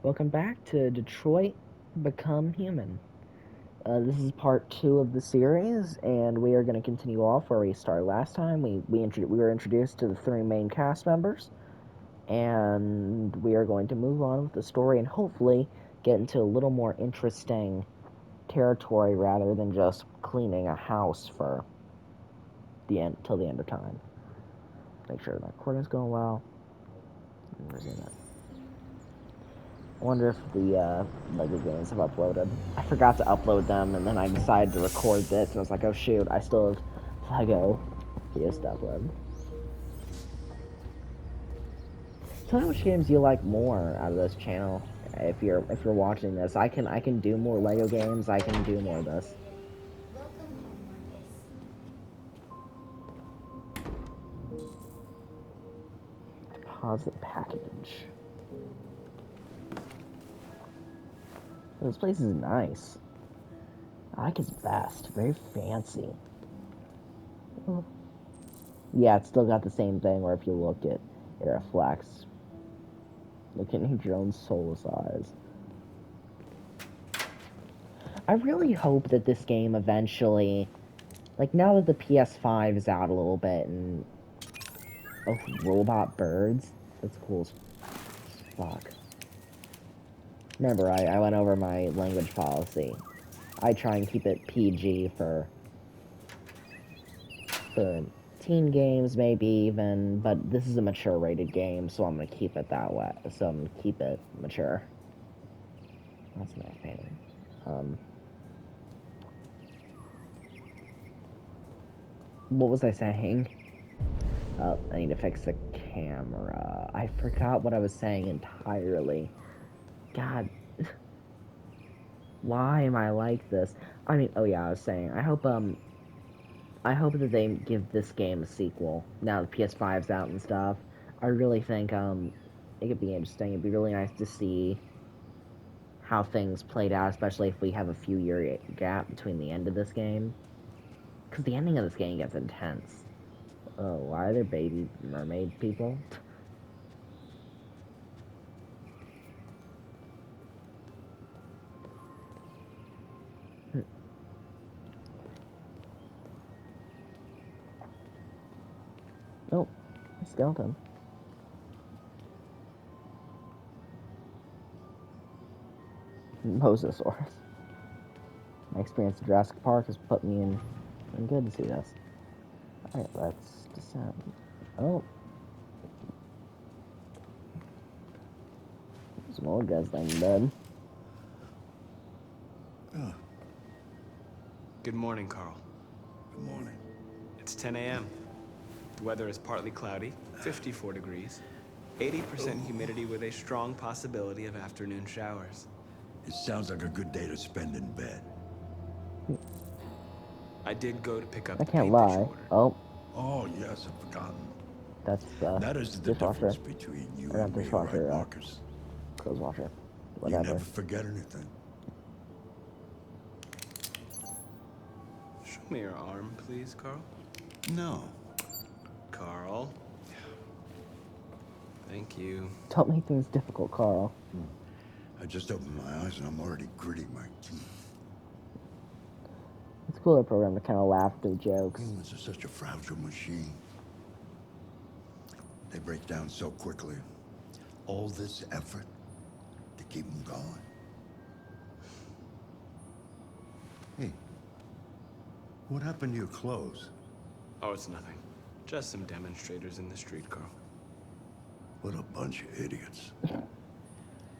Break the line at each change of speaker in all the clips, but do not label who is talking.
Welcome back to Detroit Become Human. This is part two of the series, and we are going to continue off where we started last time. We were introduced to the three main cast members, and we are going to move on with the story and hopefully get into a little more interesting territory rather than just cleaning a house for the end till the end of time. Make sure the recording's going well. Resume it. I wonder if the Lego games have uploaded. I forgot to upload them, and then I decided to record this, and I was like, oh shoot, I still have Lego videos to upload. Tell me which games you like more out of this channel. If you're watching this, I can do more Lego games. I can do more of this. Deposit package. This place is nice. I like his vest. Very fancy. Yeah, it's still got the same thing where if you look it reflects. Look at Jones' soulless eyes. I really hope that this game eventually, like now that the PS5 is out a little bit and oh, robot birds, that's cool as fuck. Remember, I went over my language policy. I try and keep it PG for teen games, maybe even, but this is a mature rated game, so I'm gonna keep it that way. So I'm gonna keep it mature. That's a nice painting. What was I saying? Oh, I need to fix the camera. I forgot what I was saying entirely. God. Why am I like this? I mean, oh yeah, I was saying, I hope that they give this game a sequel, now the PS5's out and stuff. I really think, it could be interesting. It'd be really nice to see how things played out, especially if we have a few year gap between the end of this game. Because the ending of this game gets intense. Oh, why are there baby mermaid people? Oh, a skeleton. Mosasaurus. My experience at Jurassic Park has put me in good to see this. Alright, let's descend. Oh. Some old guys laying in bed.
Good morning, Carl.
Good morning.
It's 10 a.m. The weather is partly cloudy, 54 degrees, 80% humidity with a strong possibility of afternoon showers.
It sounds like a good day to spend in bed.
I did go to pick up
I
the
can't
paint that you
lie.
ordered.
Oh,
Oh, yes, I've forgotten.
that's
That is the
dishwasher.
difference between you
Or not
and me, all right,
dishwasher,
Marcus?
clothes washer.
You
Whatever.
never forget anything.
Show me your arm, please, Carl.
No.
Carl. Thank you.
Don't make things difficult, Carl.
I just opened my eyes and I'm already gritting my teeth.
It's cool to program to kind of laugh at the jokes.
Humans are such a fragile machine. They break down so quickly. All this effort to keep them going. Hey, what happened to your clothes?
Oh, it's nothing. Just some demonstrators in the street, Carl.
What a bunch of idiots.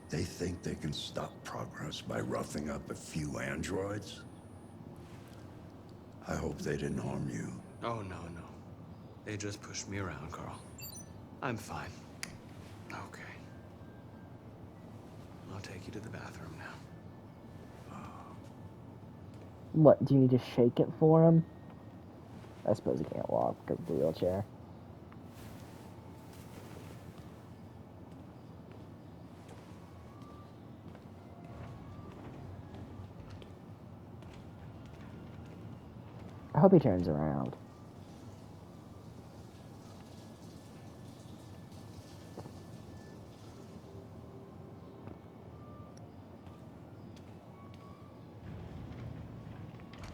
They think they can stop progress by roughing up a few androids? I hope they didn't harm you.
Oh, no. They just pushed me around, Carl. I'm fine. Okay. I'll take you to the bathroom now.
What, do you need to shake it for him? I suppose he can't walk because of the wheelchair. I hope he turns around.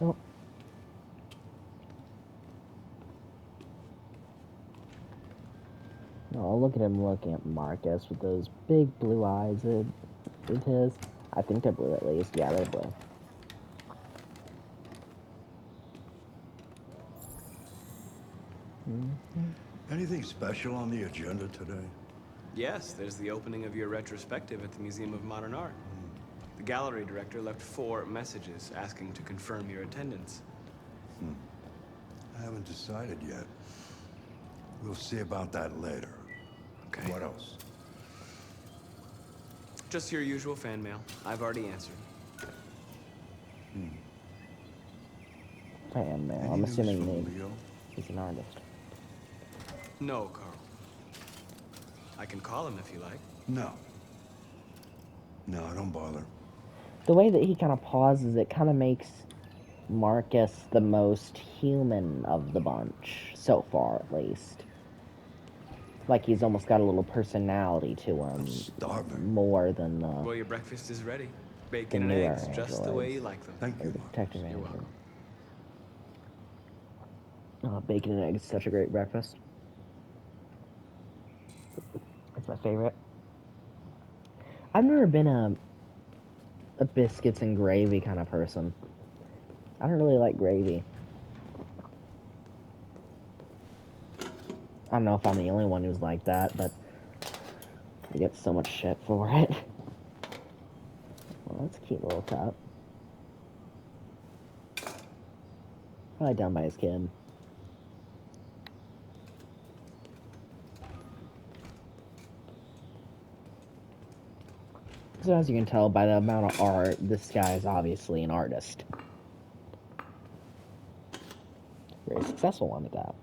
Oh. Oh, look at him looking at Marcus with those big blue eyes of his. I think they're blue at least. Yeah, they're blue.
Anything special on the agenda today?
Yes, there's the opening of your retrospective at the Museum of Modern Art. The gallery director left 4 messages asking to confirm your attendance.
I haven't decided yet. We'll see about that later.
Okay.
What else?
Just your usual fan mail. I've already answered.
Fan mail.
Any
I'm
news
assuming
from Leo?
he's an artist.
No, Carl. I can call him if you like.
No. No, don't bother.
The way that he kind of pauses, it kind of makes Marcus the most human of the bunch, so far at least. Like he's almost got a little personality to him,
I'm starving.
more than
Well, your breakfast is ready. Bacon and
newer
eggs, just the way
androids.
you like them.
Thank you,
the
Marcus.
detective
You're
manager.
welcome.
Bacon and eggs, such a great breakfast. It's my favorite. I've never been a biscuits and gravy kind of person. I don't really like gravy. I don't know if I'm the only one who's like that, but I get so much shit for it. Well, that's a cute little cup. Probably done by his kid. So as you can tell by the amount of art, this guy is obviously an artist. Very successful one at that.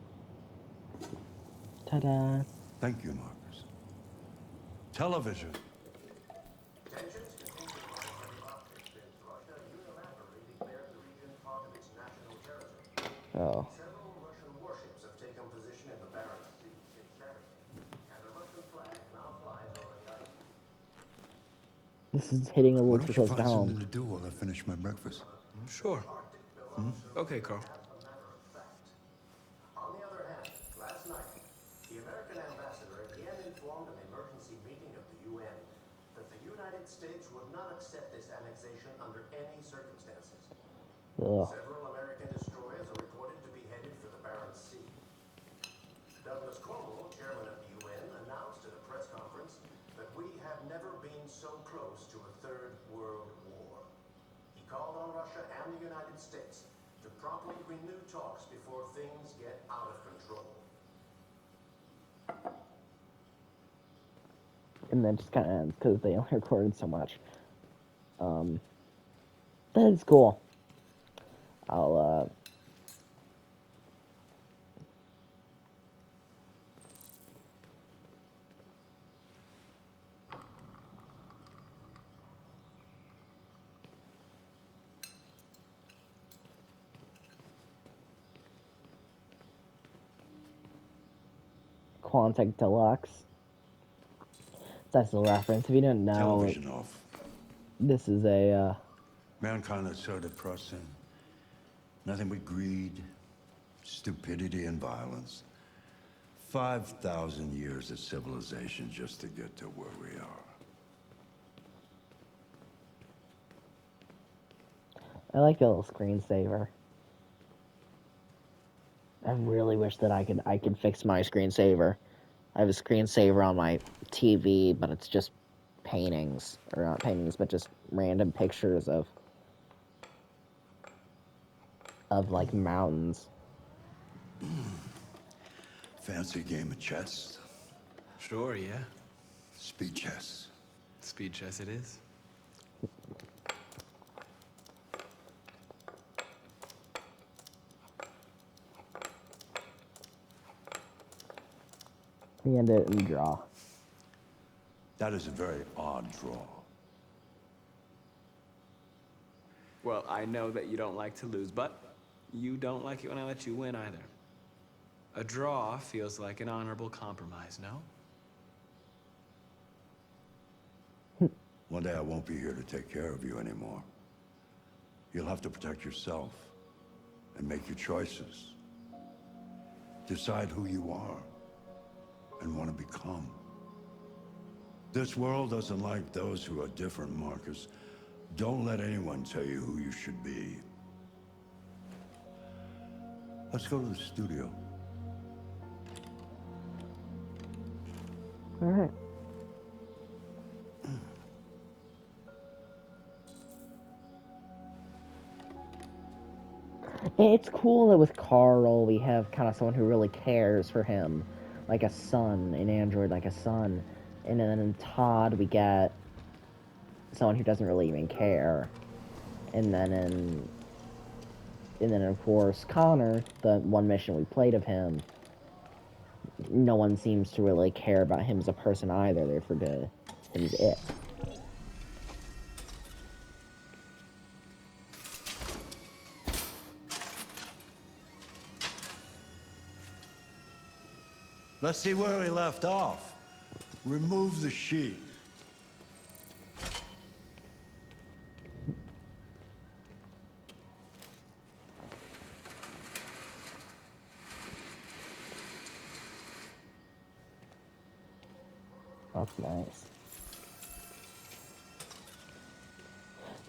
Ta-da!
Thank you, Marcus. Television.
Oh.
Several Russian warships have taken position in the Barents Sea in Serbia, and a Russian flag now flies over the island.
This is hitting a
Why
little too
don't you
close to
find
home.
something to do while I finish my breakfast?
Sure. Okay, Carl.
As a matter of fact. On the other hand, last night, the American ambassador again informed an emergency meeting of the UN that the United States would not accept this annexation under any circumstances.
Ugh.
Several American destroyers are reported to be headed for the Barents Sea. Douglas Cornwall, chairman of the UN, announced at a press conference that we have never been so close to a third world war. He called on Russia and the United States to promptly renew talks before things get out of control.
And then just kind of ends because they only recorded so much. That is cool. I'll Quantic Deluxe. That's a reference. If you didn't know,
Television off.
this is a
Mankind is so depressing. Nothing but greed, stupidity, and violence. 5,000 years of civilization just to get to where we are.
I like the little screensaver. I really wish that I could fix my screensaver. I have a screensaver on my TV, but it's just paintings, or not paintings, but just random pictures of like mountains.
Fancy game of chess?
Sure, yeah.
Speed chess.
Speed chess it is.
We end it and draw.
That is a very odd draw.
Well, I know that you don't like to lose, but you don't like it when I let you win either. A draw feels like an honorable compromise, no?
One day I won't be here to take care of you anymore. You'll have to protect yourself and make your choices. Decide who you are and want to become. This world doesn't like those who are different, Marcus. Don't let anyone tell you who you should be. Let's go to the studio.
All right. It's cool that with Carl we have kind of someone who really cares for him, like a son, an android like a son, and then in Todd we get someone who doesn't really even care, and then of course Connor, the one mission we played of him, no one seems to really care about him as a person either. Therefore, he's it.
Let's see where we left off. Remove the sheet.
That's nice.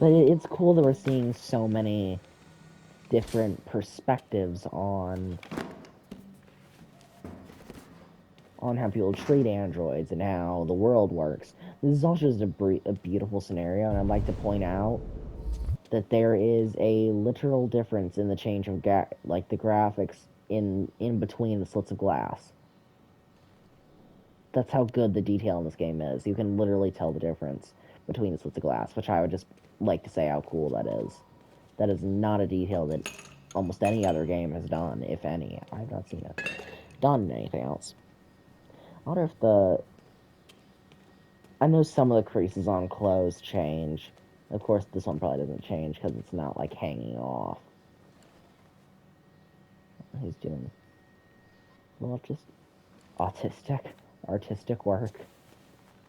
But it's cool that we're seeing so many different perspectives on how people treat androids and how the world works. This is also just a beautiful scenario, and I'd like to point out that there is a literal difference in the change of the graphics in between the slits of glass. That's how good the detail in this game is. You can literally tell the difference between the slits of glass, which I would just like to say how cool that is. That is not a detail that almost any other game has done, if any. I've not seen it done in anything else. I wonder if I know some of the creases on clothes change. Of course, this one probably doesn't change because it's not, like, hanging off. He's doing, well, just artistic work.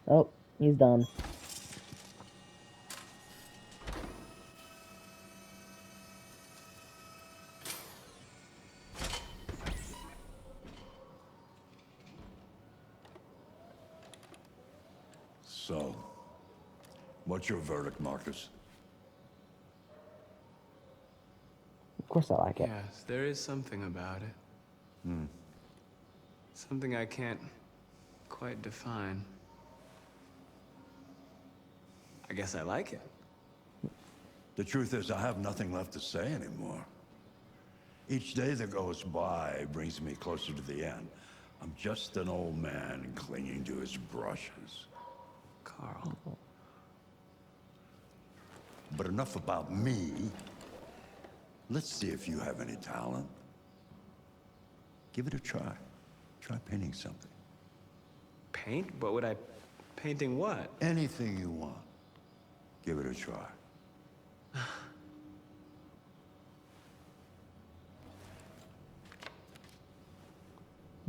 Oh, he's done.
So, what's your verdict, Marcus?
Of course I like it.
Yes, there is something about it. Something I can't quite define. I guess I like it.
The truth is, I have nothing left to say anymore. Each day that goes by brings me closer to the end. I'm just an old man clinging to his brushes.
Carl.
But enough about me. Let's see if you have any talent. Give it a try. Try painting something.
Paint? What would I... Painting what?
Anything you want. Give it a try.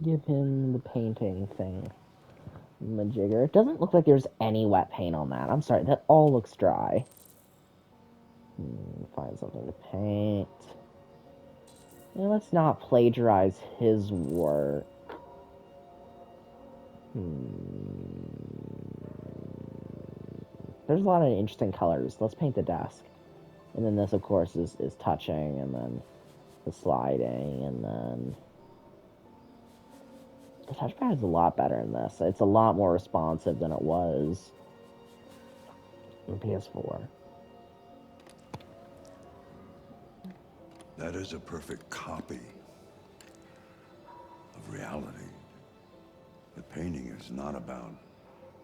Give him the painting thing. Majigger. It doesn't look like there's any wet paint on that. I'm sorry, that all looks dry. Find something to paint. Yeah, let's not plagiarize his work. There's a lot of interesting colors. Let's paint the desk. And then this, of course, is touching, and then the sliding, and then... The touchpad is a lot better in this. It's a lot more responsive than it was in PS4.
That is a perfect copy of reality. The painting is not about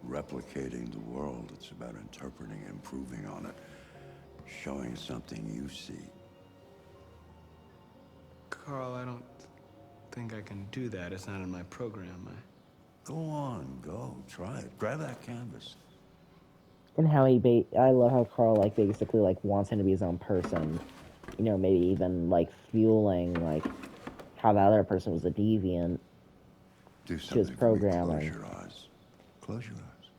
replicating the world. It's about interpreting, improving on it, showing something you see.
Carl, I don't think I can do that. It's not in my program.
Go on, go. Try it. Grab that canvas.
And how I love how Carl, like, basically, like, wants him to be his own person. You know, maybe even, like, fueling, like, how the other person was a deviant.
Do
To his
something for me.
programming.
Close your eyes. Close your eyes.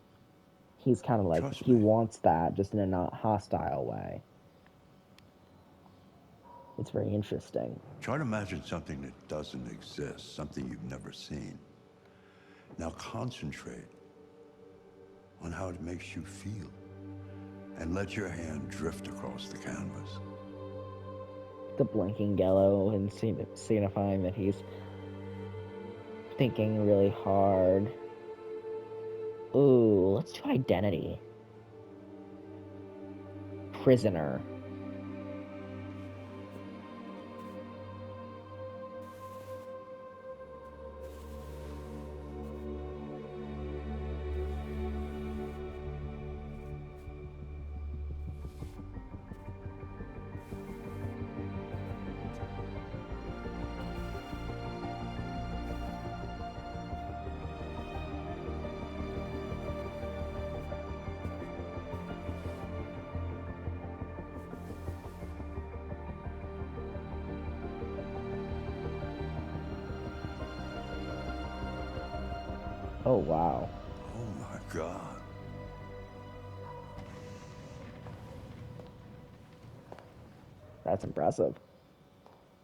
He's kind of like,
Trust
he
me.
wants that, just in a not hostile way. It's very interesting.
Try to imagine something that doesn't exist, something you've never seen. Now concentrate on how it makes you feel, and let your hand drift across the canvas.
The blinking yellow and signifying that he's thinking really hard. Ooh, let's do identity. Prisoner. Oh, wow.
Oh my God.
That's impressive.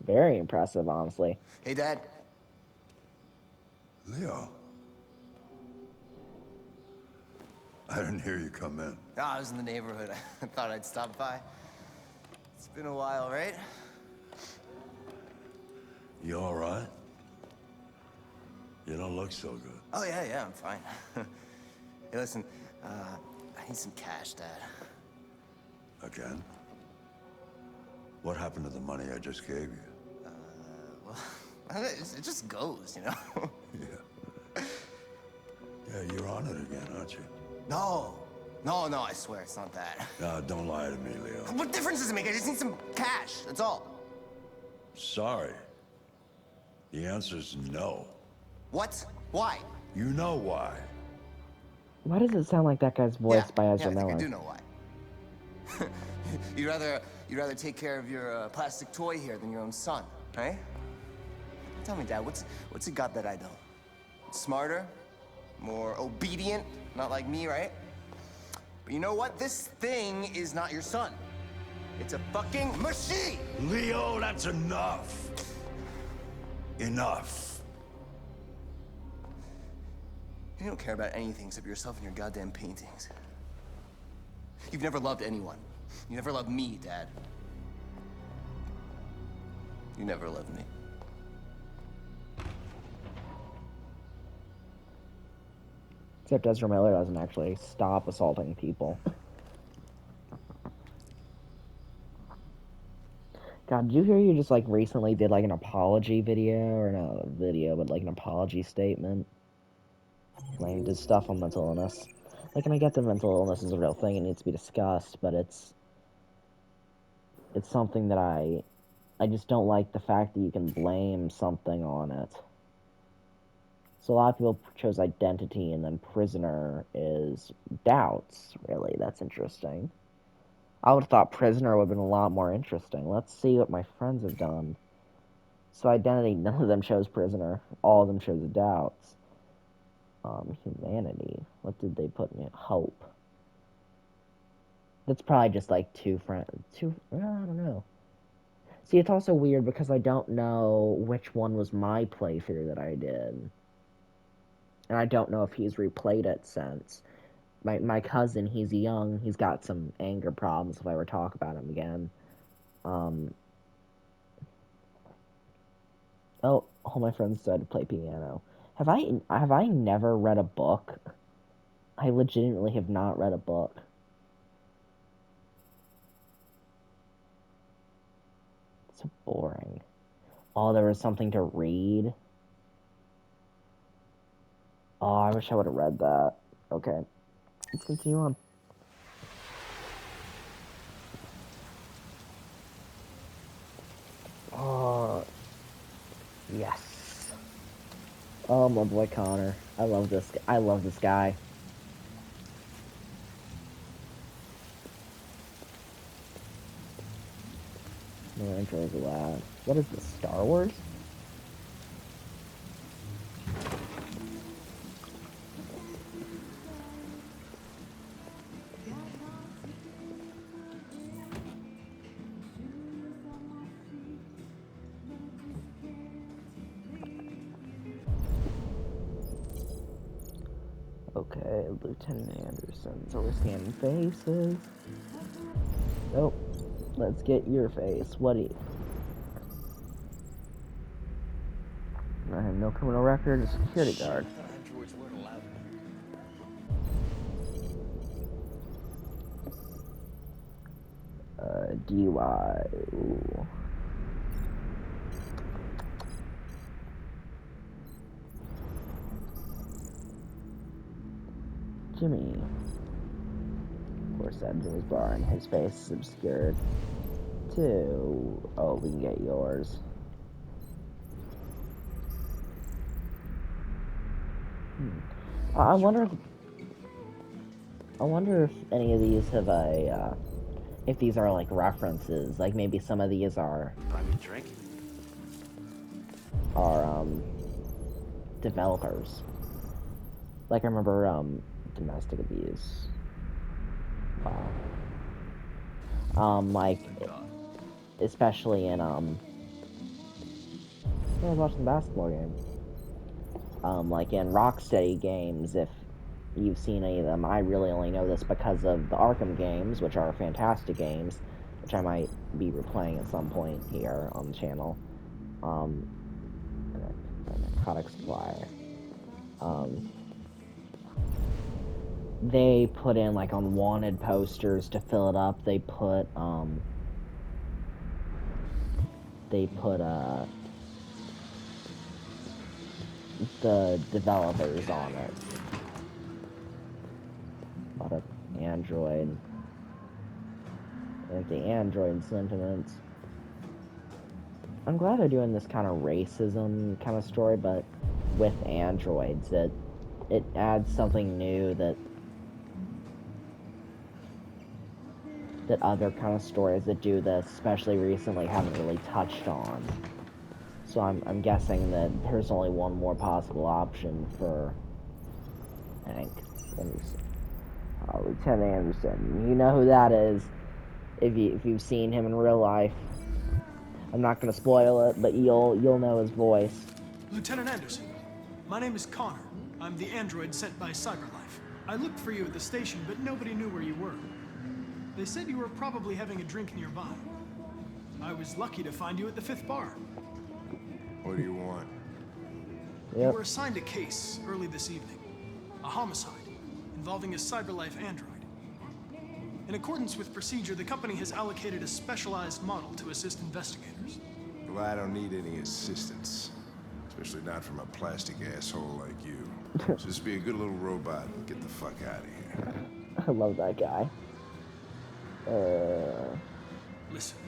Very impressive, honestly.
Hey, Dad.
Leo. I didn't hear you come in.
I was in the neighborhood. I thought I'd stop by. It's been a while, right?
You all right? You don't look so good.
Oh, yeah, I'm fine. Hey, listen, I need some cash, Dad.
Again? What happened to the money I just gave you?
Well, it just goes, you know?
Yeah. Yeah, you're on it again, aren't you?
No, I swear it's not that.
No, don't lie to me, Leo.
What difference does it make? I just need some cash, that's all.
Sorry. The answer's no.
What? Why?
You know why.
Why does it sound like that guy's voiced by Ezra
I think
Miller?
I do know why. You'd rather take care of your plastic toy here than your own son, right? Tell me, Dad, what's he got that I don't? Smarter? More obedient? Not like me, right? But you know what? This thing is not your son. It's a fucking machine!
Leo, that's enough. Enough.
You don't care about anything except yourself and your goddamn paintings. You've never loved anyone. You never loved me, Dad. You never loved me.
Except Ezra Miller doesn't actually stop assaulting people. God, did you hear you just like recently did like an apology video, or not a video, but like an apology statement? Like did stuff on mental illness. Like, and I get that mental illness is a real thing, it needs to be discussed, but it's something that I just don't like the fact that you can blame something on it. So a lot of people chose identity, and then prisoner is doubts, really. That's interesting. I would have thought prisoner would have been a lot more interesting. Let's see what my friends have done. So identity, none of them chose prisoner. All of them chose doubts. Humanity. What did they put in it? Hope. That's probably just like two friends. I don't know. See, it's also weird because I don't know which one was my playthrough that I did. And I don't know if he's replayed it since. My cousin, he's young, he's got some anger problems if I ever talk about him again. Oh, all my friends decided to play piano. Have I never read a book? I legitimately have not read a book. It's so boring. Oh, there was something to read. Oh, I wish I would have read that. Okay. Let's continue on. Oh, yes. Oh, my boy Connor. I love this guy. No intros are loud. What is this, Star Wars? Okay, Lieutenant Anderson. So we're scanning faces. Oh, let's get your face. What do you... I have no criminal record, a security guard.
Androids weren't allowed.
DUI. Ooh. Jimmy. Of course, that Jimmy's bar and his face is obscured. 2. Oh, we can get yours. I wonder if any of these have a, if these are like references, like maybe some of these are
Buy me a drink?
Developers. Like I remember, domestic abuse. Like, especially in, I was watching the basketball game. Like in Rocksteady games, if you've seen any of them, I really only know this because of the Arkham games, which are fantastic games, which I might be replaying at some point here on the channel. The narcotic supplier. They put in, like, on wanted posters to fill it up, they put the developers on it. A lot of Android. Like the Android sentiments. I'm glad they're doing this kind of racism kind of story, but with androids, it adds something new that other kind of stories that do this, especially recently, haven't really touched on. So I'm guessing that there's only one more possible option for Hank Anderson. Lieutenant Anderson. You know who that is if you've seen him in real life. I'm not gonna spoil it, but you'll know his voice.
Lieutenant Anderson, my name is Connor. I'm the android sent by CyberLife. I looked for you at the station, but nobody knew where you were. They said you were probably having a drink nearby. I was lucky to find you at the 5th bar.
What do you want?
You were assigned a case early this evening. A homicide involving a CyberLife android. In accordance with procedure, the company has allocated a specialized model to assist investigators.
Well, I don't need any assistance. Especially not from a plastic asshole like you. Just be a good little robot and get the fuck out of here.
I love that guy.
Listen,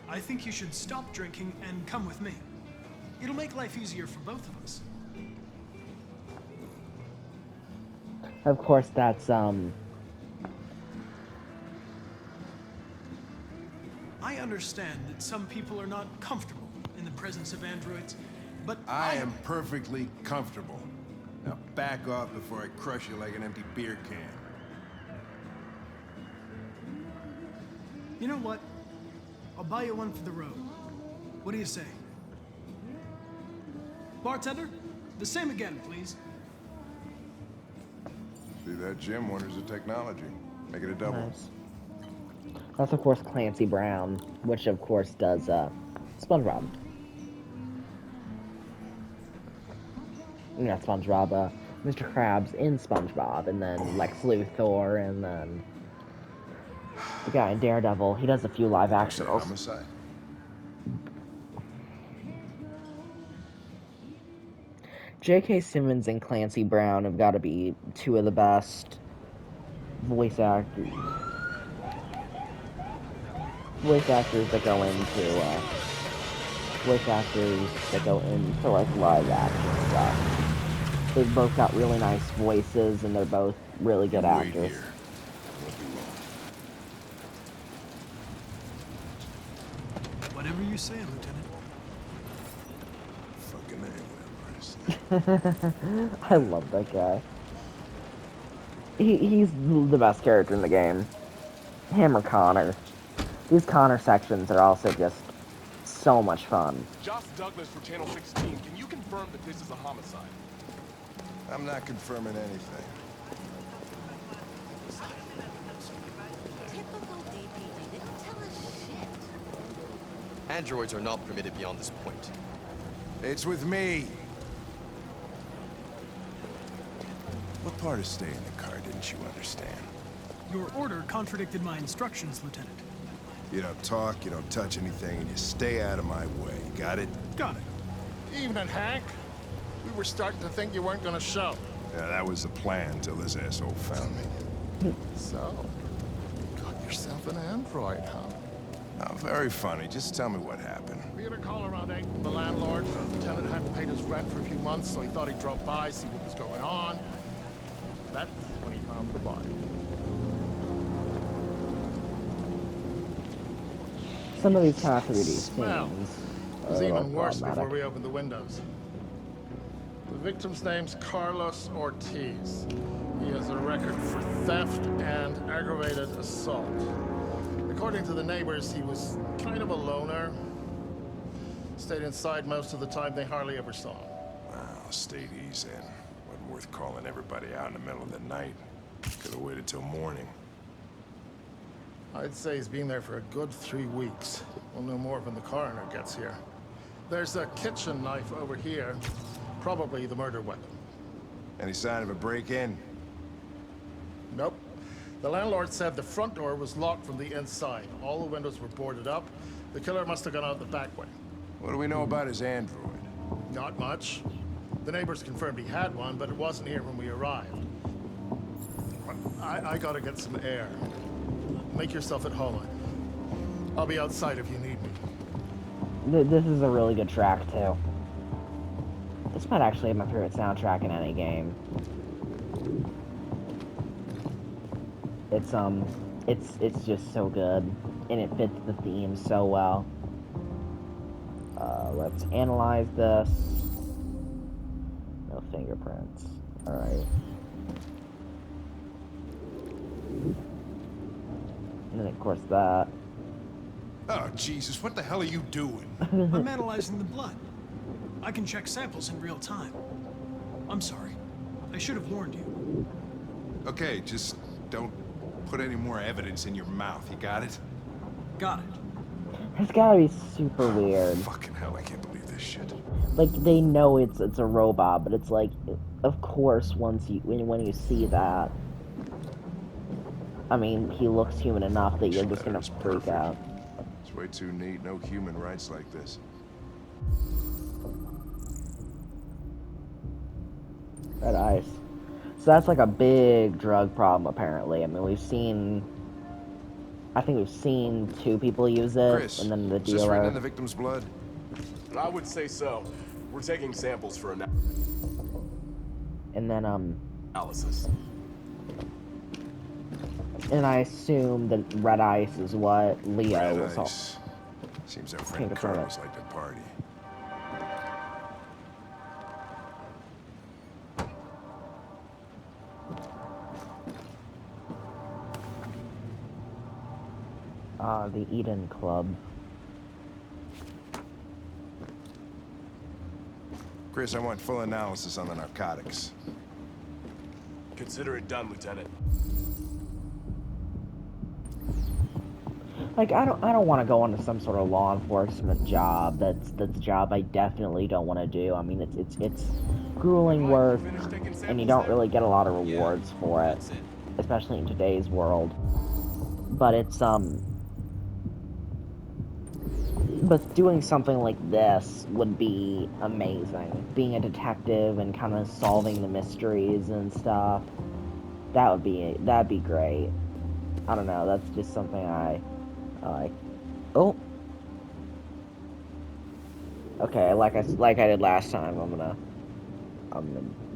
I think you should stop drinking and come with me. It'll make life easier for both of us.
Of course, that's,
I understand that some people are not comfortable in the presence of androids, but
I am perfectly comfortable. Now back off before I crush you like an empty beer can.
You know what? I'll buy you one for the road. What do you say? Bartender, the same again, please.
See that, Jim? Wonders of technology. Make it a double.
nice. That's, of course, Clancy Brown, which, of course, does, SpongeBob. Not SpongeBob, Mr. Krabs in SpongeBob, and then Lex Luthor, and then the guy in Daredevil. He does a few live action roles.
Homicide.
J.K. Simmons and Clancy Brown have got to be two of the best voice actors that go into like live action stuff. They've both got really nice voices, and they're both really good
Wait
actors.
here. Won't be long.
Whatever you say, Lieutenant.
Fucking A,
I love that guy. He's the best character in the game. Him or Connor. These Connor sections are also just so much fun.
Josh Douglas from Channel 16. Can you confirm that this is a homicide?
I'm not confirming anything.
Typical DPD. They don't tell us shit.
Androids are not permitted beyond this point.
It's with me. What part of staying in the car didn't you understand?
Your order contradicted my instructions, Lieutenant.
You don't talk, you don't touch anything, and you stay out of my way. Got it?
Got it.
Evening, Hank. We were starting to think you weren't gonna show.
Yeah, that was the plan till this asshole found me.
So, got yourself an android, huh?
Oh, very funny. Just tell me what happened.
We had a call around 8 from the landlord. The tenant hadn't paid his rent for a few months, so he thought he'd drop by, see what was going on. That's when he found the body.
Some of these kind of 3D
Smell.
scenes
It was
are
even worse before
problematic.
we opened the windows. The victim's name's Carlos Ortiz. He has a record for theft and aggravated assault. According to the neighbors, he was kind of a loner. Stayed inside most of the time. They hardly ever saw him.
Well, stayed easy in. Wasn't worth calling everybody out in the middle of the night. Could have waited till morning.
I'd say he's been there for a good 3 weeks. We'll know more when the coroner gets here. There's a kitchen knife over here. Probably the murder weapon.
Any sign of a break-in?
Nope. The landlord said the front door was locked from the inside. All the windows were boarded up. The killer must have gone out the back way.
What do we know about his android?
Not much. The neighbors confirmed he had one, but it wasn't here when we arrived. I gotta get some air. Make yourself at home. I'll be outside if you need me.
This is a really good track too. This might actually be my favorite soundtrack in any game. It's just so good, and it fits the theme so well. Let's analyze this. No fingerprints. All right. And then of course that.
Oh, Jesus, what the hell are you doing?
I'm analyzing the blood. I can check samples in real time. I'm sorry. I should have warned you.
Okay, just don't put any more evidence in your mouth, you got it?
Got it.
It's gotta be super weird.
Fucking hell, I can't believe this shit.
Like they know it's a robot, but it's like, of course, when you see that, I mean, he looks human enough that you're just gonna
It's
freak
perfect.
out.
It's way too neat. No human rights like this.
Red ice. So that's like a big drug problem, apparently. I mean, I think we've seen 2 people use it,
Chris,
and then the
is this written
dealer.
in the victim's blood?
I would say so. We're taking samples for
And then,
analysis.
and I assume that red ice is what Leo
Red
was all.
ice. Seems our friend
Think it's all right.
Carlos liked to party.
The Eden Club.
Chris, I want full analysis on the narcotics.
Consider it done, Lieutenant.
Like I don't want to go into some sort of law enforcement job. That's a job I definitely don't want to do. I mean, it's grueling work, and you don't really get a lot of rewards for it, especially in today's world. But but doing something like this would be amazing. Being a detective and kind of solving the mysteries and stuff. That'd be great. I don't know. That's just something I like. Oh. Okay, like I did last time, I'm gonna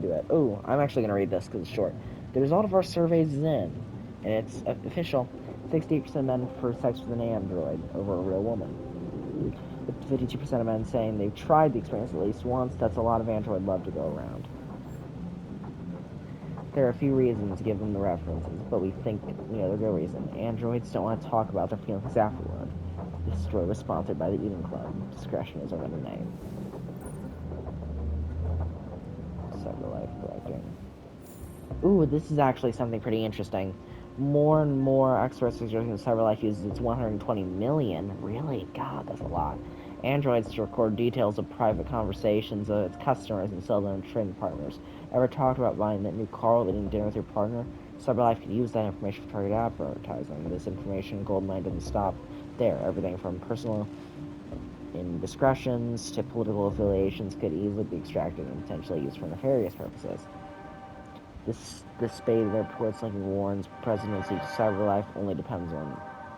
do it. Oh, I'm actually gonna read this because it's short. The result of our surveys is in, and it's official. 68% of men prefer sex with an android over a real woman. With 52% of men saying they've tried the experience at least once. That's a lot of android love to go around. There are a few reasons to give them the references, but we think, they're good reason. Androids don't want to talk about their feelings afterward. This story was sponsored by the Eden Club. Discretion is our better name. Cyber Life Collecting. Ooh, this is actually something pretty interesting. More and more experts suggesting that CyberLife uses its 120 million, really? God, that's a lot, androids to record details of private conversations of its customers and sell them to trading partners. Ever talked about buying that new car or eating dinner with your partner? CyberLife could use that information for targeted advertising. This information, Goldeneye doesn't stop there. Everything from personal indiscretions to political affiliations could easily be extracted and potentially used for nefarious purposes. This spate of reports linking Warren's presidency to CyberLife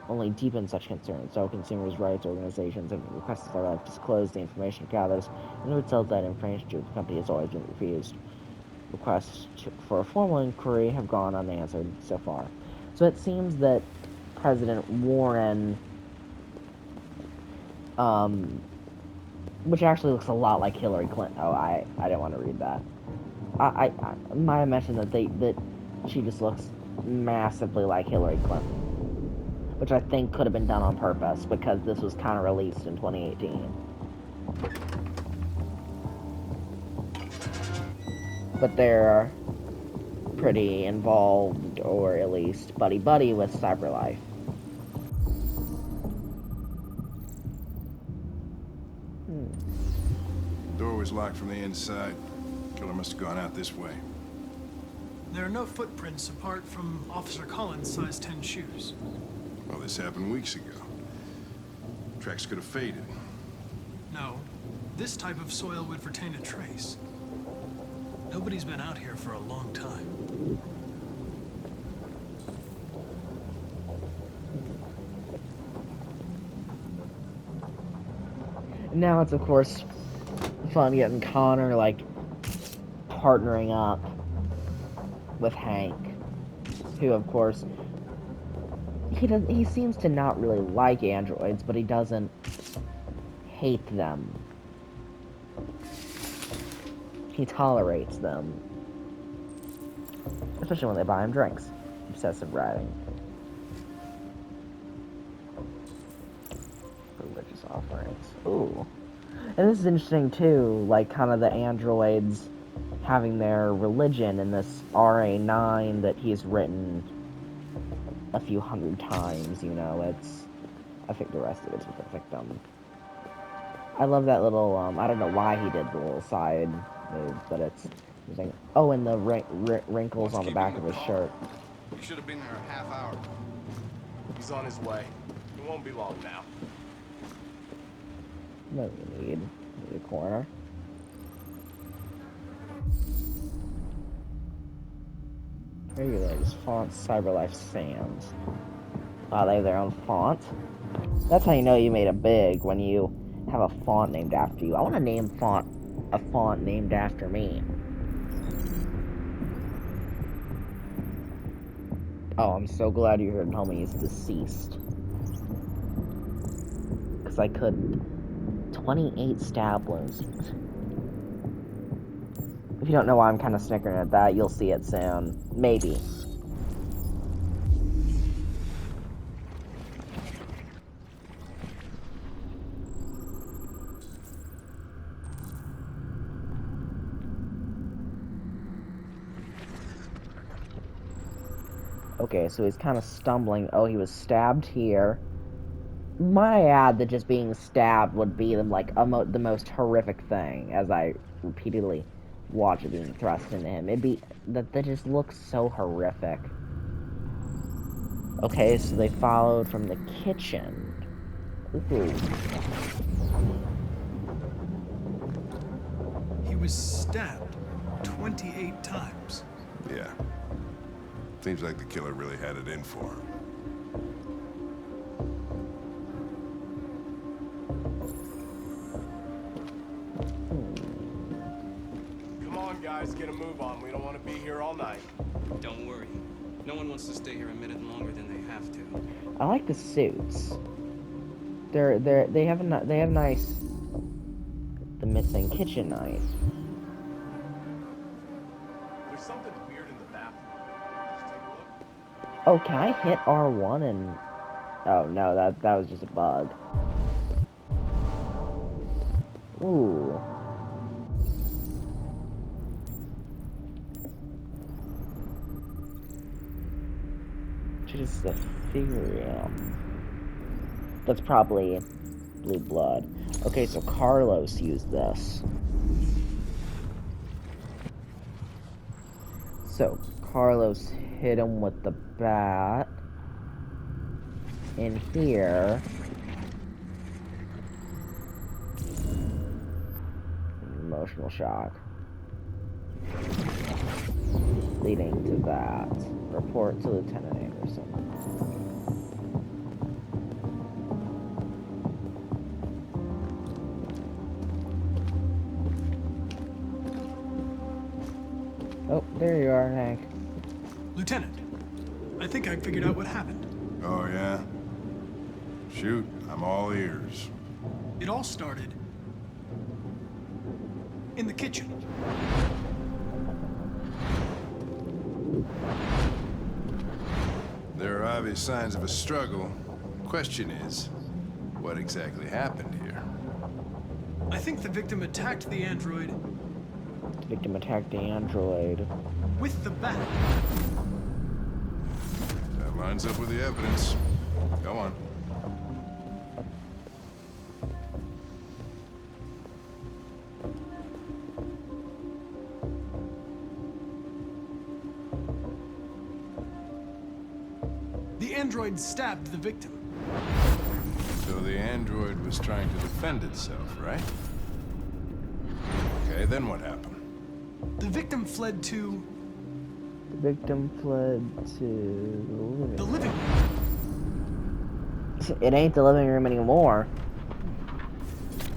only deepens such concerns. So consumers' rights organizations have requested CyberLife disclose the information it gathers, and if it sells that information to the company has always been refused. Requests for a formal inquiry have gone unanswered so far. So it seems that President Warren, which actually looks a lot like Hillary Clinton. Oh, I didn't want to read that. I might have mentioned that she just looks massively like Hillary Clinton, which I think could have been done on purpose because this was kind of released in 2018. But they're pretty involved, or at least buddy-buddy with CyberLife.
Door was locked from the inside. Killer must have gone out this way.
There are no footprints apart from Officer Collins' size 10 shoes.
Well, this happened weeks ago. Tracks could have faded.
No, this type of soil would retain a trace. Nobody's been out here for a long time.
Now it's, of course, fun getting Connor, like, partnering up with Hank, who, of course, he seems to not really like androids, but he doesn't hate them. He tolerates them. Especially when they buy him drinks. Obsessive writing. Religious offerings. Ooh. And this is interesting too, like kind of the androids having their religion in this RA9 that he's written a few hundred times, you know, I think the rest of it's with the victim. I love that little, I don't know why he did the little side move, but it's like, oh, and the wrinkles on the back of his shirt.
You should have been there a half hour. He's on his way. It won't be long now.
No need a corner. There you go, this font CyberLife Sands. Wow, they have their own font. That's how you know you made it big, when you have a font named after you. I want to name a font named after me. Oh, I'm so glad you're here to tell me he's deceased. Because I couldn't. 28 stab wounds. If you don't know why I'm kind of snickering at that, you'll see it soon. Maybe. Okay, so he's kind of stumbling. Oh, he was stabbed here. Might I add that just being stabbed would be like the most horrific thing, as I repeatedly watch it being thrust into him. It'd be that just looks so horrific. Okay, so they followed from the kitchen. Ooh.
He was stabbed 28 times.
Yeah. Seems like the killer really had it in for him.
Come on, guys, get a move on. We don't want to be here all night.
Don't worry. No one wants to stay here a minute longer than they have to.
I like the suits. They have nice. The missing kitchen knife.
There's something weird in the bathroom. Just take a look.
Oh, can I hit R1 and... Oh, no, that was just a bug. Ooh. Just Ethereum. That's probably blue blood. Okay, so Carlos used this. So Carlos hit him with the bat. In here. Emotional shock. Leading to that. Report to Lieutenant Anderson. Oh, there you are, Hank.
Lieutenant, I think I figured out what happened.
Oh, yeah? Shoot, I'm all ears.
It all started in the kitchen.
There are obvious signs of a struggle. Question is, what exactly happened here?
I think the victim attacked the android
The victim attacked the android.
with the bat.
That lines up with the evidence. Go on.
The android stabbed the victim.
So the android was trying to defend itself, right? Okay, then what happened?
The victim fled to
The victim fled to
the living room.
It ain't the living room anymore.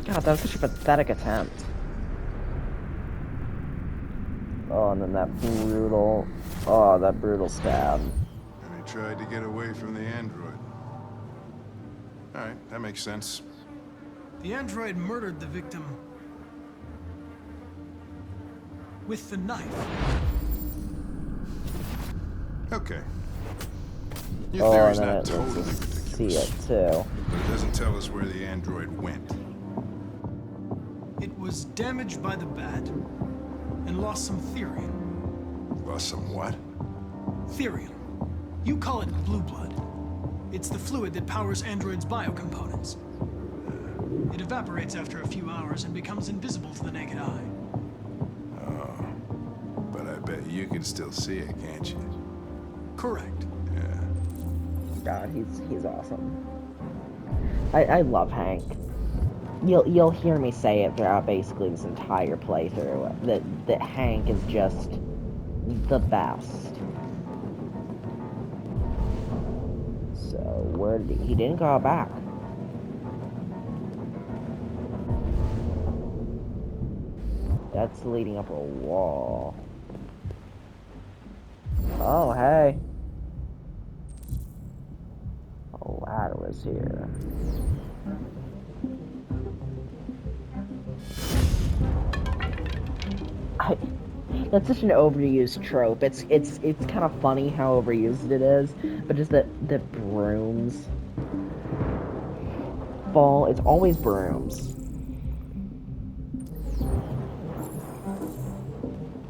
God, that was such a pathetic attempt. Oh, and then that brutal stab.
And he tried to get away from the android. Alright, that makes sense.
The android murdered the victim with the knife.
Okay. Your
Oh,
theory's
and then
not
it
totally
lets us see
ridiculous.
it too.
But it doesn't tell us where the android went.
It was damaged by the bat and lost some therium.
Lost some what?
Therium. You call it blue blood. It's the fluid that powers androids' biocomponents. It evaporates after a few hours and becomes invisible to the naked eye.
Oh. But I bet you can still see it, can't you?
Correct.
Yeah.
God, he's awesome. I love Hank. You'll hear me say it throughout basically this entire playthrough that Hank is just the best. So where did he didn't go back. That's leading up a wall. Oh, hey. A ladder is here. That's such an overused trope. It's kind of funny how overused it is, but just that the brooms fall. It's always brooms.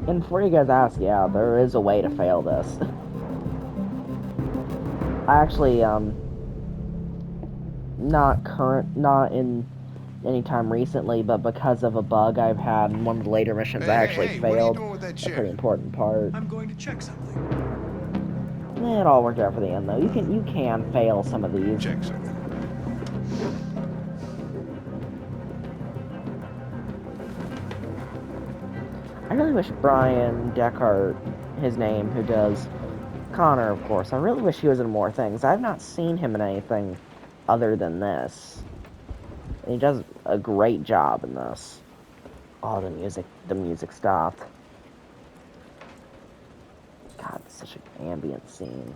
And before you guys ask, yeah, there is a way to fail this. I actually not in any time recently, but because of a bug I've had in one of the later missions, I actually failed a pretty important part.
I'm going to check something.
It all worked out for the end, though. You can fail some of these.
Check something.
I really wish Brian Deckard, his name, who does Connor, of course, I really wish he was in more things. I've not seen him in anything other than this. And he does a great job in this. Oh, the music stopped. God, it's such an ambient scene.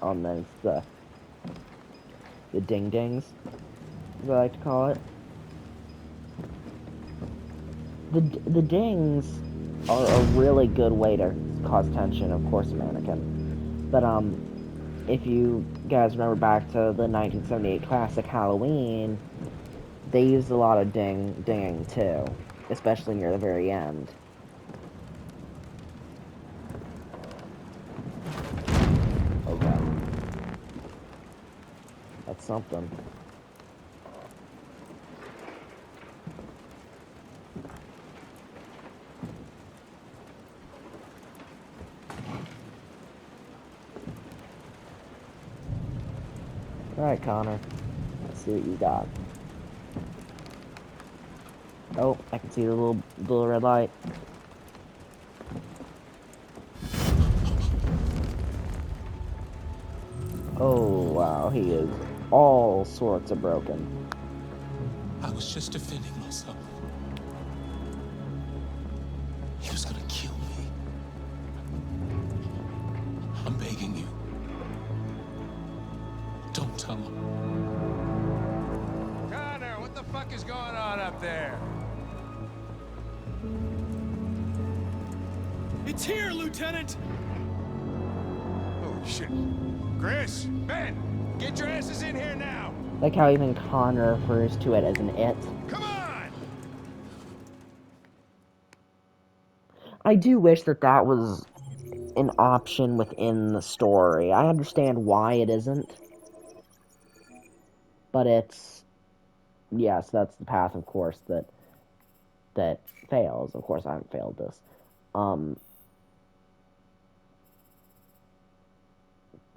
And then it's the ding-dings, as I like to call it. The dings are a really good way to cause tension, of course, a mannequin. But, if you guys remember back to the 1978 classic Halloween, they used a lot of dinging too, especially near the very end. Oh god. That's something. Alright, Connor. Let's see what you got. Oh, I can see the little red light. Oh, wow, he is all sorts of broken.
I was just defending myself. He was gonna kill me. I'm begging you. Don't tell him.
Connor, what the fuck is going on up there?
It's here, Lieutenant!
Holy shit. Chris, Ben, get your asses in here now.
Like how even Connor refers to it as an it.
Come on!
I do wish that that was an option within the story. I understand why it isn't. But it's... Yes, that's the path, of course, that fails. Of course, I haven't failed this.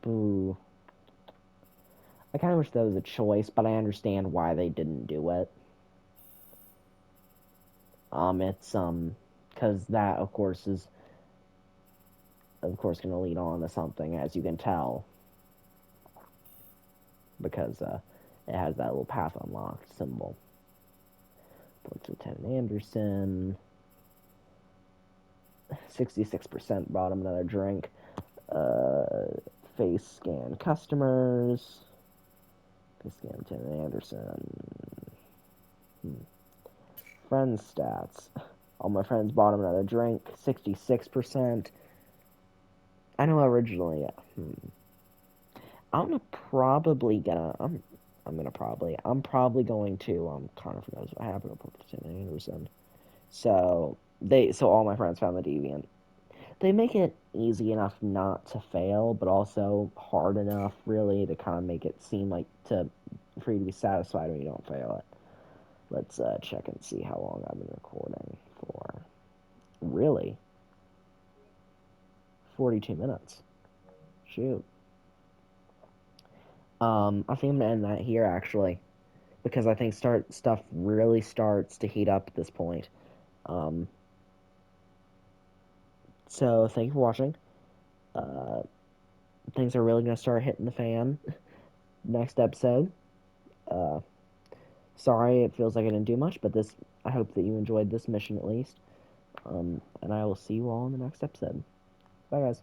Boo. I kind of wish that was a choice, but I understand why they didn't do it. It's, because that, of course, is, of course, going to lead on to something, as you can tell. Because, it has that little path unlocked symbol. Points Lieutenant Anderson. 66% brought him another drink. Face scan customers. Face scan Lieutenant Anderson. Friends stats. All my friends bought him another drink. 66%. I know originally. I'm probably going to. Connor knows what happened to Lieutenant Anderson. So all my friends found the deviant. They make it easy enough not to fail, but also hard enough, really, to kind of make it seem like for you to be satisfied when you don't fail it. Let's check and see how long I've been recording for. Really? 42 minutes. Shoot. I think I'm gonna end that here, actually, because I think stuff really starts to heat up at this point. So thank you for watching. Things are really gonna start hitting the fan next episode. Sorry, it feels like I didn't do much, but I hope that you enjoyed this mission at least. And I will see you all in the next episode. Bye, guys.